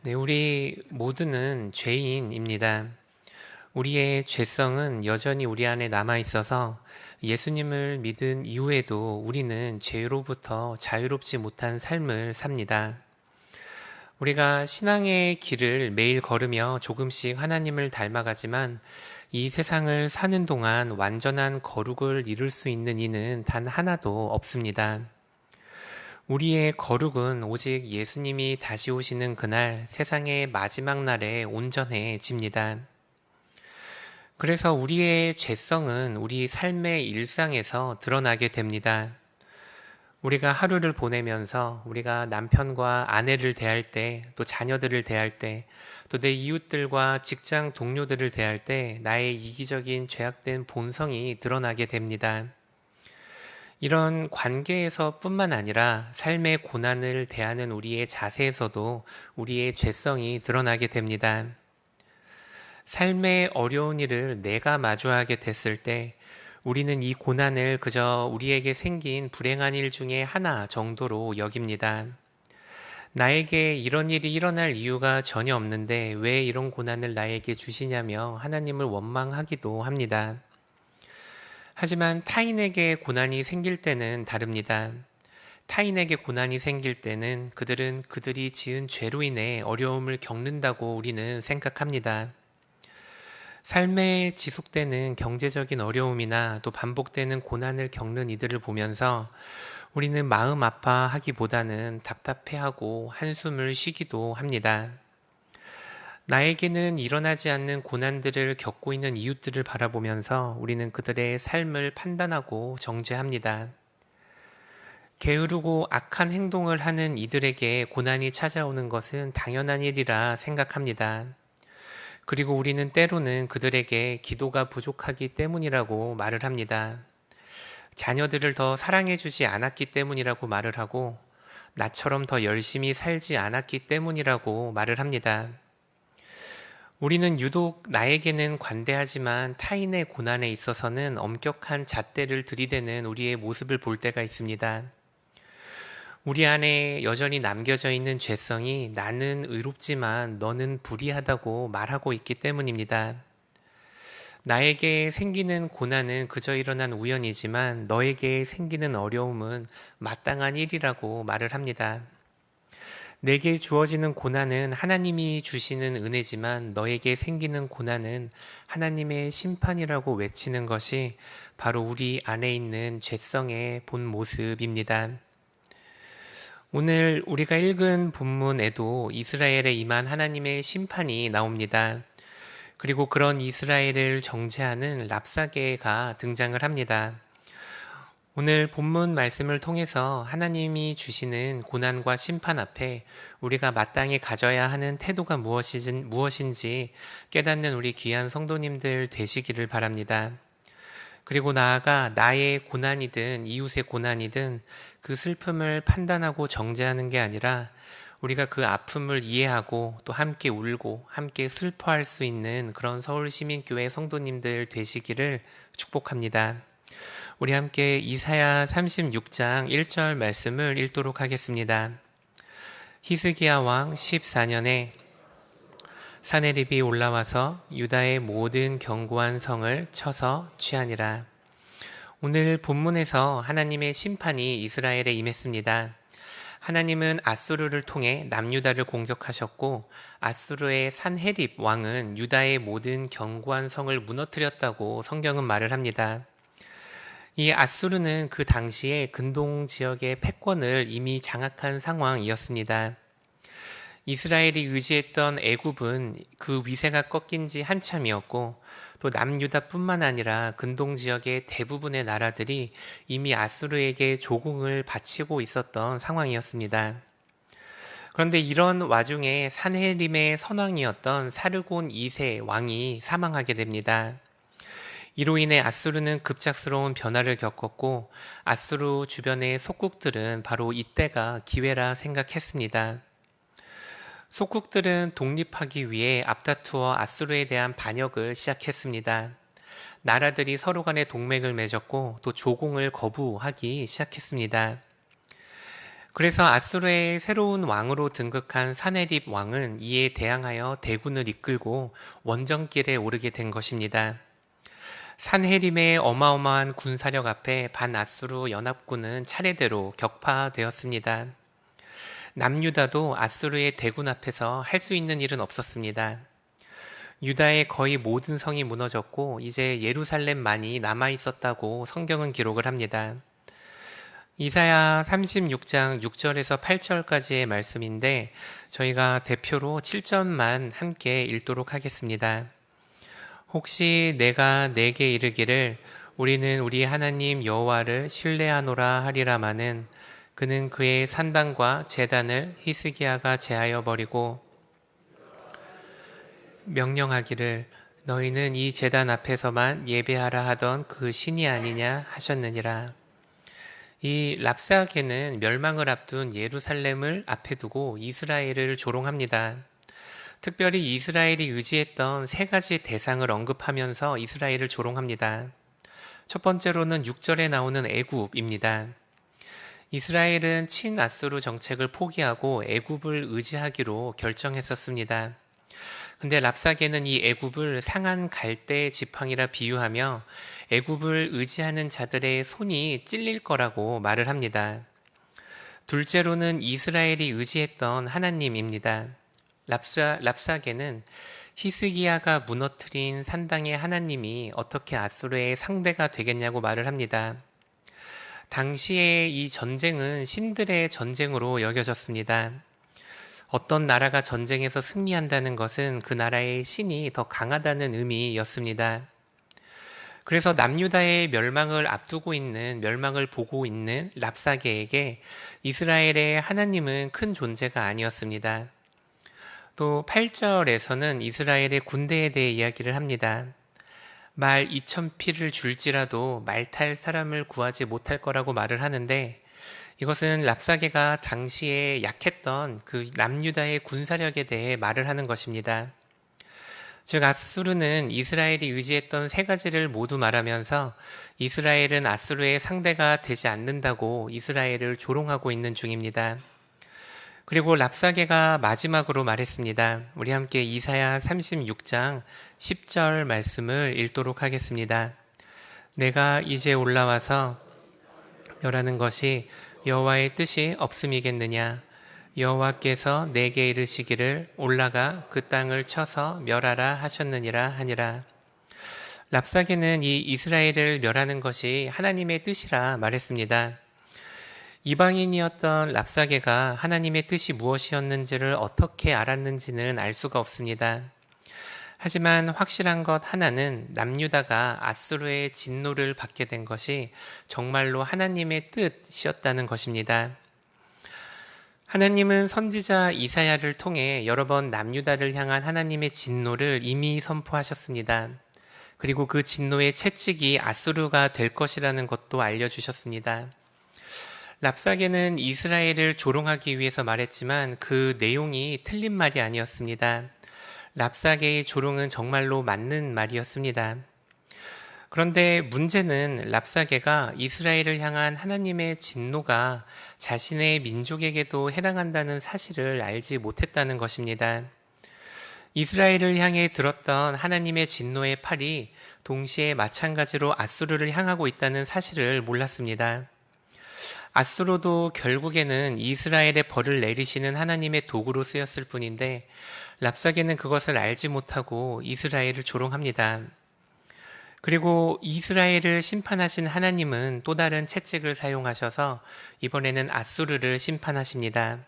네, 우리 모두는 죄인입니다. 우리의 죄성은 여전히 우리 안에 남아 있어서 예수님을 믿은 이후에도 우리는 죄로부터 자유롭지 못한 삶을 삽니다. 우리가 신앙의 길을 매일 걸으며 조금씩 하나님을 닮아가지만 이 세상을 사는 동안 완전한 거룩을 이룰 수 있는 이는 단 하나도 없습니다. 우리의 거룩은 오직 예수님이 다시 오시는 그날 세상의 마지막 날에 온전해집니다. 그래서 우리의 죄성은 우리 삶의 일상에서 드러나게 됩니다. 우리가 하루를 보내면서 우리가 남편과 아내를 대할 때, 또 자녀들을 대할 때, 또 내 이웃들과 직장 동료들을 대할 때 나의 이기적인 죄악된 본성이 드러나게 됩니다. 이런 관계에서 뿐만 아니라 삶의 고난을 대하는 우리의 자세에서도 우리의 죄성이 드러나게 됩니다. 삶의 어려운 일을 내가 마주하게 됐을 때 우리는 이 고난을 그저 우리에게 생긴 불행한 일 중에 하나 정도로 여깁니다. 나에게 이런 일이 일어날 이유가 전혀 없는데 왜 이런 고난을 나에게 주시냐며 하나님을 원망하기도 합니다. 하지만 타인에게 고난이 생길 때는 다릅니다. 타인에게 고난이 생길 때는 그들은 그들이 지은 죄로 인해 어려움을 겪는다고 우리는 생각합니다. 삶에 지속되는 경제적인 어려움이나 또 반복되는 고난을 겪는 이들을 보면서 우리는 마음 아파하기보다는 답답해하고 한숨을 쉬기도 합니다. 나에게는 일어나지 않는 고난들을 겪고 있는 이웃들을 바라보면서 우리는 그들의 삶을 판단하고 정죄합니다. 게으르고 악한 행동을 하는 이들에게 고난이 찾아오는 것은 당연한 일이라 생각합니다. 그리고 우리는 때로는 그들에게 기도가 부족하기 때문이라고 말을 합니다. 자녀들을 더 사랑해주지 않았기 때문이라고 말을 하고 나처럼 더 열심히 살지 않았기 때문이라고 말을 합니다. 우리는 유독 나에게는 관대하지만 타인의 고난에 있어서는 엄격한 잣대를 들이대는 우리의 모습을 볼 때가 있습니다. 우리 안에 여전히 남겨져 있는 죄성이 나는 의롭지만 너는 불의하다고 말하고 있기 때문입니다. 나에게 생기는 고난은 그저 일어난 우연이지만 너에게 생기는 어려움은 마땅한 일이라고 말을 합니다. 내게 주어지는 고난은 하나님이 주시는 은혜지만 너에게 생기는 고난은 하나님의 심판이라고 외치는 것이 바로 우리 안에 있는 죄성의 본 모습입니다. 오늘 우리가 읽은 본문에도 이스라엘에 임한 하나님의 심판이 나옵니다. 그리고 그런 이스라엘을 정죄하는 랍사게가 등장을 합니다. 오늘 본문 말씀을 통해서 하나님이 주시는 고난과 심판 앞에 우리가 마땅히 가져야 하는 태도가 무엇인지 깨닫는 우리 귀한 성도님들 되시기를 바랍니다. 그리고 나아가 나의 고난이든 이웃의 고난이든 그 슬픔을 판단하고 정죄하는 게 아니라 우리가 그 아픔을 이해하고 또 함께 울고 함께 슬퍼할 수 있는 그런 서울시민교회 성도님들 되시기를 축복합니다. 우리 함께 이사야 36장 1절 말씀을 읽도록 하겠습니다. 히스기야 왕 14년에 사네립이 올라와서 유다의 모든 견고한 성을 쳐서 취하니라. 오늘 본문에서 하나님의 심판이 이스라엘에 임했습니다. 하나님은 아수르를 통해 남유다를 공격하셨고 아수르의 산헤립 왕은 유다의 모든 견고한 성을 무너뜨렸다고 성경은 말을 합니다. 이 아수르는 그 당시에 근동 지역의 패권을 이미 장악한 상황이었습니다. 이스라엘이 의지했던 애굽은 그 위세가 꺾인 지 한참이었고 또 남유다뿐만 아니라 근동 지역의 대부분의 나라들이 이미 아수르에게 조공을 바치고 있었던 상황이었습니다. 그런데 이런 와중에 산헤립의 선왕이었던 사르곤 2세 왕이 사망하게 됩니다. 이로 인해 아수르는 급작스러운 변화를 겪었고 아수르 주변의 속국들은 바로 이때가 기회라 생각했습니다. 속국들은 독립하기 위해 앞다투어 아수르에 대한 반역을 시작했습니다. 나라들이 서로 간에 동맹을 맺었고 또 조공을 거부하기 시작했습니다. 그래서 아수르의 새로운 왕으로 등극한 사네립 왕은 이에 대항하여 대군을 이끌고 원정길에 오르게 된 것입니다. 산헤립의 어마어마한 군사력 앞에 반아수르 연합군은 차례대로 격파되었습니다. 남유다도 아수르의 대군 앞에서 할 수 있는 일은 없었습니다. 유다의 거의 모든 성이 무너졌고 이제 예루살렘만이 남아 있었다고 성경은 기록을 합니다. 이사야 36장 6절에서 8절까지의 말씀인데 저희가 대표로 7절만 함께 읽도록 하겠습니다. 혹시 내가 내게 이르기를 우리는 우리 하나님 여호와를 신뢰하노라 하리라마는 그는 그의 산당과 제단을 히스기야가 제하여 버리고 명령하기를 너희는 이 제단 앞에서만 예배하라 하던 그 신이 아니냐 하셨느니라. 이 랍사게는 멸망을 앞둔 예루살렘을 앞에 두고 이스라엘을 조롱합니다. 특별히 이스라엘이 의지했던 세 가지 대상을 언급하면서 이스라엘을 조롱합니다. 첫 번째로는 6절에 나오는 애굽입니다. 이스라엘은 친아수르 정책을 포기하고 애굽을 의지하기로 결정했었습니다. 근데 랍사게는 이 애굽을 상한 갈대 지팡이라 비유하며 애굽을 의지하는 자들의 손이 찔릴 거라고 말을 합니다. 둘째로는 이스라엘이 의지했던 하나님입니다. 랍사게는 히스기야가 무너뜨린 산당의 하나님이 어떻게 아수르의 상대가 되겠냐고 말을 합니다. 당시에 이 전쟁은 신들의 전쟁으로 여겨졌습니다. 어떤 나라가 전쟁에서 승리한다는 것은 그 나라의 신이 더 강하다는 의미였습니다. 그래서 남유다의 멸망을 보고 있는 랍사게에게 이스라엘의 하나님은 큰 존재가 아니었습니다. 또 8절에서는 이스라엘의 군대에 대해 이야기를 합니다. 말 2,000피를 줄지라도 말 탈 사람을 구하지 못할 거라고 말을 하는데 이것은 랍사게가 당시에 약했던 그 남유다의 군사력에 대해 말을 하는 것입니다. 즉 아수르는 이스라엘이 의지했던 세 가지를 모두 말하면서 이스라엘은 아수르의 상대가 되지 않는다고 이스라엘을 조롱하고 있는 중입니다. 그리고 랍사게가 마지막으로 말했습니다. 우리 함께 이사야 36장 10절 말씀을 읽도록 하겠습니다. 내가 이제 올라와서 멸하는 것이 여호와의 뜻이 없음이겠느냐. 여호와께서 내게 이르시기를 올라가 그 땅을 쳐서 멸하라 하셨느니라 하니라. 랍사게는 이 이스라엘을 멸하는 것이 하나님의 뜻이라 말했습니다. 이방인이었던 랍사게가 하나님의 뜻이 무엇이었는지를 어떻게 알았는지는 알 수가 없습니다. 하지만 확실한 것 하나는 남유다가 아수르의 진노를 받게 된 것이 정말로 하나님의 뜻이었다는 것입니다. 하나님은 선지자 이사야를 통해 여러 번 남유다를 향한 하나님의 진노를 이미 선포하셨습니다. 그리고 그 진노의 채찍이 아수르가 될 것이라는 것도 알려주셨습니다. 랍사게는 이스라엘을 조롱하기 위해서 말했지만 그 내용이 틀린 말이 아니었습니다. 랍사게의 조롱은 정말로 맞는 말이었습니다. 그런데 문제는 랍사게가 이스라엘을 향한 하나님의 진노가 자신의 민족에게도 해당한다는 사실을 알지 못했다는 것입니다. 이스라엘을 향해 들었던 하나님의 진노의 팔이 동시에 마찬가지로 아수르를 향하고 있다는 사실을 몰랐습니다. 아수르도 결국에는 이스라엘의 벌을 내리시는 하나님의 도구로 쓰였을 뿐인데 랍사게는 그것을 알지 못하고 이스라엘을 조롱합니다. 그리고 이스라엘을 심판하신 하나님은 또 다른 채찍을 사용하셔서 이번에는 아수르를 심판하십니다.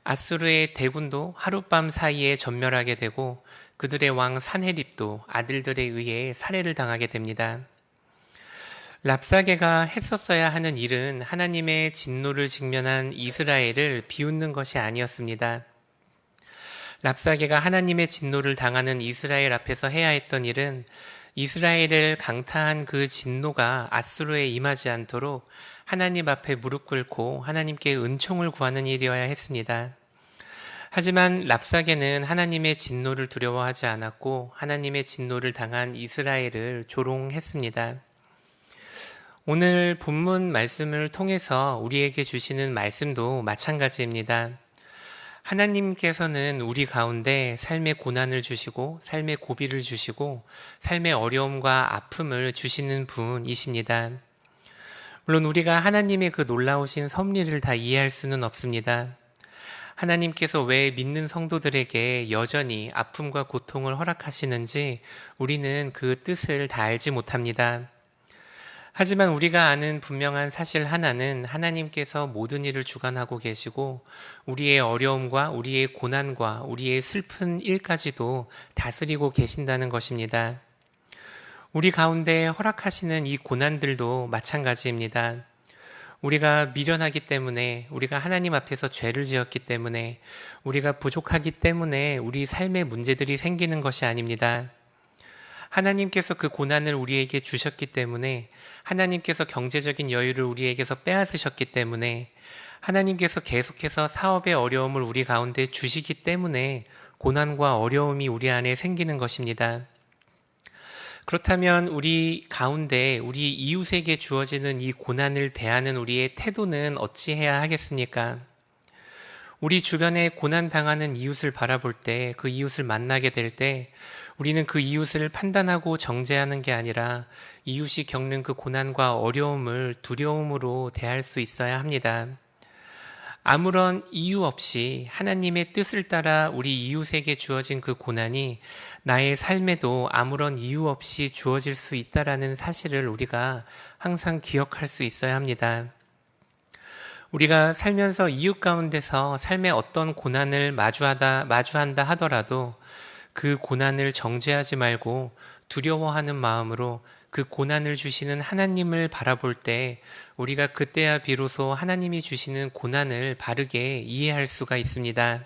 아수르의 대군도 하룻밤 사이에 전멸하게 되고 그들의 왕 산헤립도 아들들에 의해 살해를 당하게 됩니다. 랍사게가 했었어야 하는 일은 하나님의 진노를 직면한 이스라엘을 비웃는 것이 아니었습니다. 랍사게가 하나님의 진노를 당하는 이스라엘 앞에서 해야 했던 일은 이스라엘을 강타한 그 진노가 아수르에 임하지 않도록 하나님 앞에 무릎 꿇고 하나님께 은총을 구하는 일이어야 했습니다. 하지만 랍사게는 하나님의 진노를 두려워하지 않았고 하나님의 진노를 당한 이스라엘을 조롱했습니다. 오늘 본문 말씀을 통해서 우리에게 주시는 말씀도 마찬가지입니다. 하나님께서는 우리 가운데 삶의 고난을 주시고 삶의 고비를 주시고 삶의 어려움과 아픔을 주시는 분이십니다. 물론 우리가 하나님의 그 놀라우신 섭리를 다 이해할 수는 없습니다. 하나님께서 왜 믿는 성도들에게 여전히 아픔과 고통을 허락하시는지 우리는 그 뜻을 다 알지 못합니다. 하지만 우리가 아는 분명한 사실 하나는 하나님께서 모든 일을 주관하고 계시고 우리의 어려움과 우리의 고난과 우리의 슬픈 일까지도 다스리고 계신다는 것입니다. 우리 가운데 허락하시는 이 고난들도 마찬가지입니다. 우리가 미련하기 때문에, 우리가 하나님 앞에서 죄를 지었기 때문에, 우리가 부족하기 때문에 우리 삶의 문제들이 생기는 것이 아닙니다. 하나님께서 그 고난을 우리에게 주셨기 때문에, 하나님께서 경제적인 여유를 우리에게서 빼앗으셨기 때문에, 하나님께서 계속해서 사업의 어려움을 우리 가운데 주시기 때문에 고난과 어려움이 우리 안에 생기는 것입니다. 그렇다면 우리 가운데 우리 이웃에게 주어지는 이 고난을 대하는 우리의 태도는 어찌해야 하겠습니까? 우리 주변에 고난당하는 이웃을 바라볼 때, 그 이웃을 만나게 될 때, 우리는 그 이웃을 판단하고 정죄하는 게 아니라 이웃이 겪는 그 고난과 어려움을 두려움으로 대할 수 있어야 합니다. 아무런 이유 없이 하나님의 뜻을 따라 우리 이웃에게 주어진 그 고난이 나의 삶에도 아무런 이유 없이 주어질 수 있다라는 사실을 우리가 항상 기억할 수 있어야 합니다. 우리가 살면서 이웃 가운데서 삶의 어떤 고난을 마주한다 하더라도 그 고난을 정죄하지 말고 두려워하는 마음으로 그 고난을 주시는 하나님을 바라볼 때 우리가 그때야 비로소 하나님이 주시는 고난을 바르게 이해할 수가 있습니다.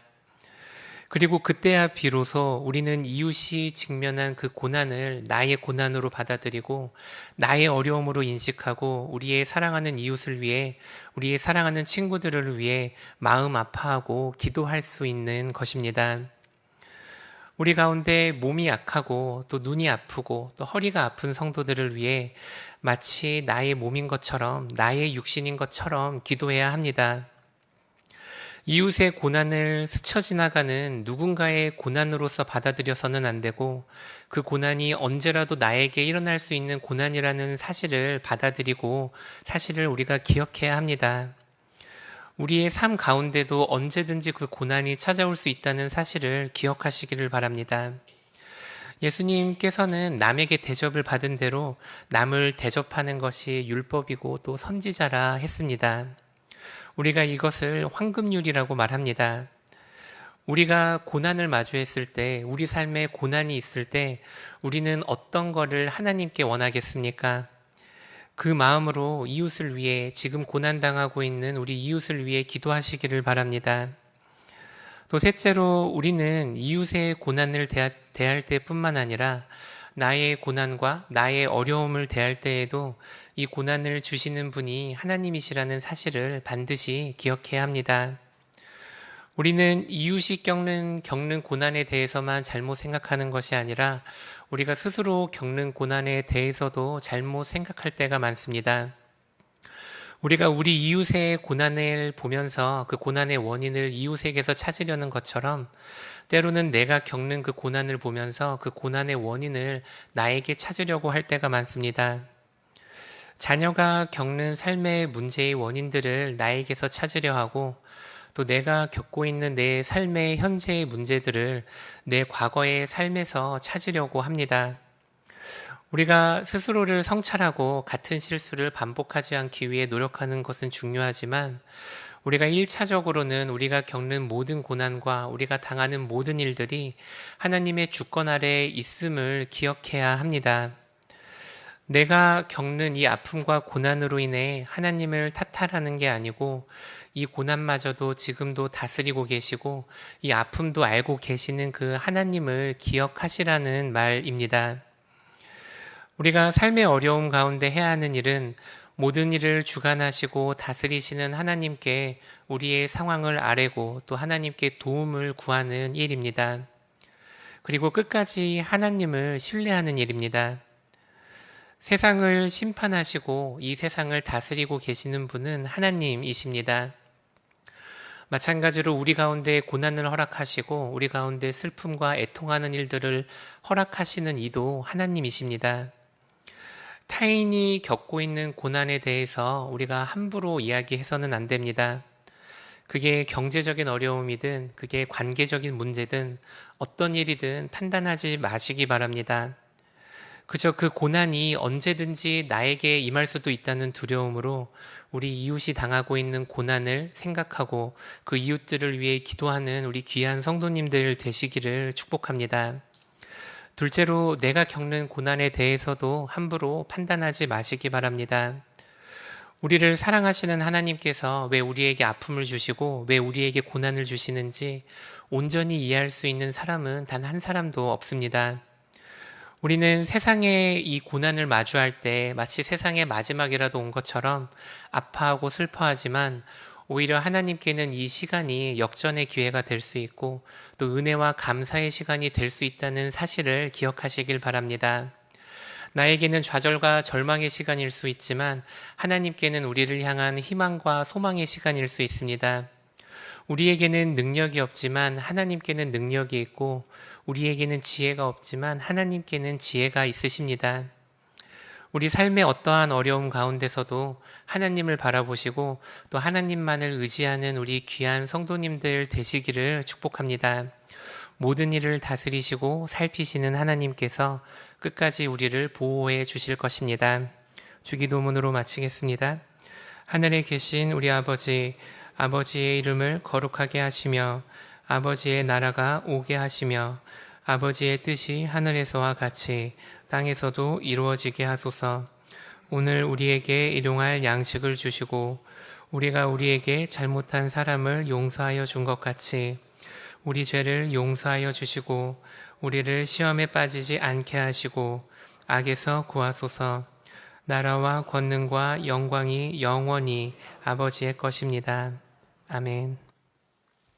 그리고 그때야 비로소 우리는 이웃이 직면한 그 고난을 나의 고난으로 받아들이고 나의 어려움으로 인식하고 우리의 사랑하는 이웃을 위해, 우리의 사랑하는 친구들을 위해 마음 아파하고 기도할 수 있는 것입니다. 우리 가운데 몸이 약하고 또 눈이 아프고 또 허리가 아픈 성도들을 위해 마치 나의 몸인 것처럼, 나의 육신인 것처럼 기도해야 합니다. 이웃의 고난을 스쳐 지나가는 누군가의 고난으로서 받아들여서는 안 되고 그 고난이 언제라도 나에게 일어날 수 있는 고난이라는 사실을 받아들이고 사실을 우리가 기억해야 합니다. 우리의 삶 가운데도 언제든지 그 고난이 찾아올 수 있다는 사실을 기억하시기를 바랍니다. 예수님께서는 남에게 대접을 받은 대로 남을 대접하는 것이 율법이고 또 선지자라 했습니다. 우리가 이것을 황금률이라고 말합니다. 우리가 고난을 마주했을 때, 우리 삶에 고난이 있을 때 우리는 어떤 거를 하나님께 원하겠습니까? 그 마음으로 이웃을 위해, 지금 고난당하고 있는 우리 이웃을 위해 기도하시기를 바랍니다. 또 셋째로 우리는 이웃의 고난을 대할 때뿐만 아니라 나의 고난과 나의 어려움을 대할 때에도 이 고난을 주시는 분이 하나님이시라는 사실을 반드시 기억해야 합니다. 우리는 이웃이 겪는 고난에 대해서만 잘못 생각하는 것이 아니라 우리가 스스로 겪는 고난에 대해서도 잘못 생각할 때가 많습니다. 우리가 우리 이웃의 고난을 보면서 그 고난의 원인을 이웃에게서 찾으려는 것처럼 때로는 내가 겪는 그 고난을 보면서 그 고난의 원인을 나에게 찾으려고 할 때가 많습니다. 자녀가 겪는 삶의 문제의 원인들을 나에게서 찾으려 하고 또 내가 겪고 있는 내 삶의 현재의 문제들을 내 과거의 삶에서 찾으려고 합니다. 우리가 스스로를 성찰하고 같은 실수를 반복하지 않기 위해 노력하는 것은 중요하지만 우리가 1차적으로는 우리가 겪는 모든 고난과 우리가 당하는 모든 일들이 하나님의 주권 아래에 있음을 기억해야 합니다. 내가 겪는 이 아픔과 고난으로 인해 하나님을 탓하라는 게 아니고 이 고난마저도 지금도 다스리고 계시고 이 아픔도 알고 계시는 그 하나님을 기억하시라는 말입니다. 우리가 삶의 어려움 가운데 해야 하는 일은 모든 일을 주관하시고 다스리시는 하나님께 우리의 상황을 아뢰고 또 하나님께 도움을 구하는 일입니다. 그리고 끝까지 하나님을 신뢰하는 일입니다. 세상을 심판하시고 이 세상을 다스리고 계시는 분은 하나님이십니다. 마찬가지로 우리 가운데 고난을 허락하시고 우리 가운데 슬픔과 애통하는 일들을 허락하시는 이도 하나님이십니다. 타인이 겪고 있는 고난에 대해서 우리가 함부로 이야기해서는 안 됩니다. 그게 경제적인 어려움이든 그게 관계적인 문제든 어떤 일이든 판단하지 마시기 바랍니다. 그저 그 고난이 언제든지 나에게 임할 수도 있다는 두려움으로 우리 이웃이 당하고 있는 고난을 생각하고 그 이웃들을 위해 기도하는 우리 귀한 성도님들 되시기를 축복합니다. 둘째로 내가 겪는 고난에 대해서도 함부로 판단하지 마시기 바랍니다. 우리를 사랑하시는 하나님께서 왜 우리에게 아픔을 주시고 왜 우리에게 고난을 주시는지 온전히 이해할 수 있는 사람은 단 한 사람도 없습니다. 우리는 세상의 이 고난을 마주할 때 마치 세상의 마지막이라도 온 것처럼 아파하고 슬퍼하지만 오히려 하나님께는 이 시간이 역전의 기회가 될 수 있고 또 은혜와 감사의 시간이 될 수 있다는 사실을 기억하시길 바랍니다. 나에게는 좌절과 절망의 시간일 수 있지만 하나님께는 우리를 향한 희망과 소망의 시간일 수 있습니다. 우리에게는 능력이 없지만 하나님께는 능력이 있고 우리에게는 지혜가 없지만 하나님께는 지혜가 있으십니다. 우리 삶의 어떠한 어려움 가운데서도 하나님을 바라보시고 또 하나님만을 의지하는 우리 귀한 성도님들 되시기를 축복합니다. 모든 일을 다스리시고 살피시는 하나님께서 끝까지 우리를 보호해 주실 것입니다. 주기도문으로 마치겠습니다. 하늘에 계신 우리 아버지, 아버지의 이름을 거룩하게 하시며 아버지의 나라가 오게 하시며 아버지의 뜻이 하늘에서와 같이 땅에서도 이루어지게 하소서. 오늘 우리에게 일용할 양식을 주시고 우리가 우리에게 잘못한 사람을 용서하여 준 것 같이 우리 죄를 용서하여 주시고 우리를 시험에 빠지지 않게 하시고 악에서 구하소서. 나라와 권능과 영광이 영원히 아버지의 것입니다. 아멘.